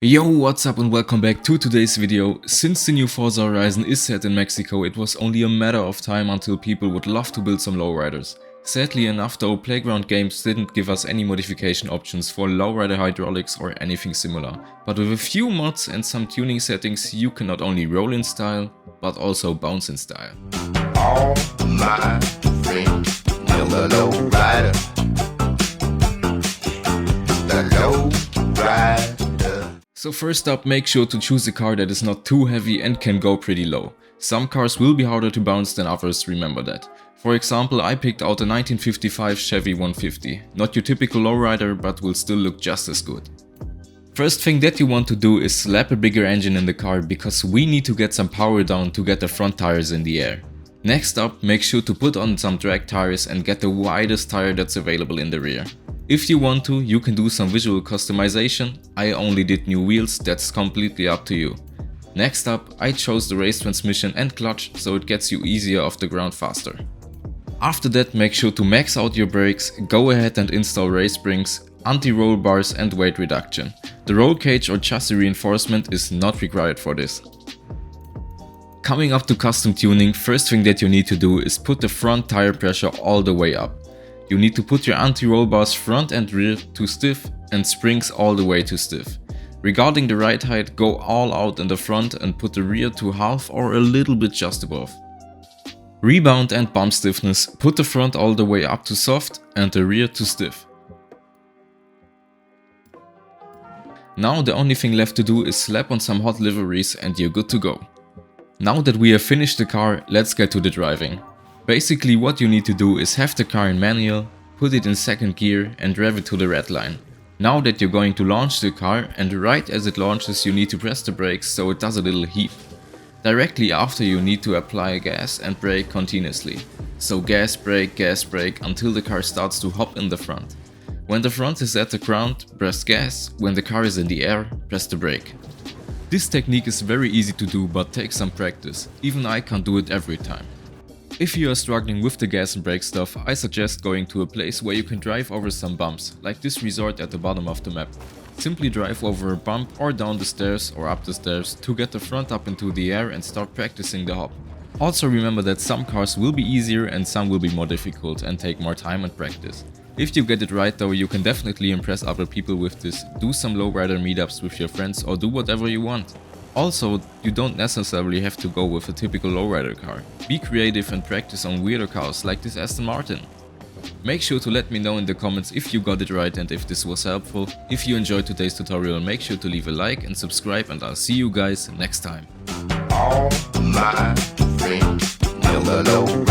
Yo, what's up and welcome back to today's video. Since the new Forza Horizon is set in Mexico, it was only a matter of time until people would love to build some lowriders. Sadly enough though, Playground Games didn't give us any modification options for lowrider hydraulics or anything similar. But with a few mods and some tuning settings, you can not only roll in style, but also bounce in style. All my friends in the lowrider. The lowrider. So first up, make sure to choose a car that is not too heavy and can go pretty low. Some cars will be harder to bounce than others, remember that. For example, I picked out a 1955 Chevy 150. Not your typical lowrider, but will still look just as good. First thing that you want to do is slap a bigger engine in the car, because we need to get some power down to get the front tires in the air. Next up, make sure to put on some drag tires and get the widest tire that's available in the rear. If you want to, you can do some visual customization. I only did new wheels, that's completely up to you. Next up, I chose the race transmission and clutch, so it gets you easier off the ground faster. After that, make sure to max out your brakes, go ahead and install race springs, anti-roll bars and weight reduction. The roll cage or chassis reinforcement is not required for this. Coming up to custom tuning, first thing that you need to do is put the front tire pressure all the way up. You need to put your anti-roll bars front and rear to stiff and springs all the way to stiff. Regarding the ride height, go all out in the front and put the rear to half or a little bit just above. Rebound and bump stiffness, put the front all the way up to soft and the rear to stiff. Now the only thing left to do is slap on some hot liveries and you're good to go. Now that we have finished the car, let's get to the driving. Basically what you need to do is have the car in manual, put it in second gear and rev it to the red line. Now that you're going to launch the car, and right as it launches you need to press the brakes so it does a little heave. Directly after you need to apply gas and brake continuously. So gas brake until the car starts to hop in the front. When the front is at the ground, press gas, when the car is in the air, press the brake. This technique is very easy to do but takes some practice, even I can't do it every time. If you are struggling with the gas and brake stuff, I suggest going to a place where you can drive over some bumps, like this resort at the bottom of the map. Simply drive over a bump or down the stairs or up the stairs to get the front up into the air and start practicing the hop. Also remember that some cars will be easier and some will be more difficult and take more time and practice. If you get it right though, you can definitely impress other people with this, do some lowrider meetups with your friends or do whatever you want. Also, you don't necessarily have to go with a typical lowrider car. Be creative and practice on weirder cars like this Aston Martin. Make sure to let me know in the comments if you got it right and if this was helpful. If you enjoyed today's tutorial, make sure to leave a like and subscribe, and I'll see you guys next time. All my friends in the lowrider.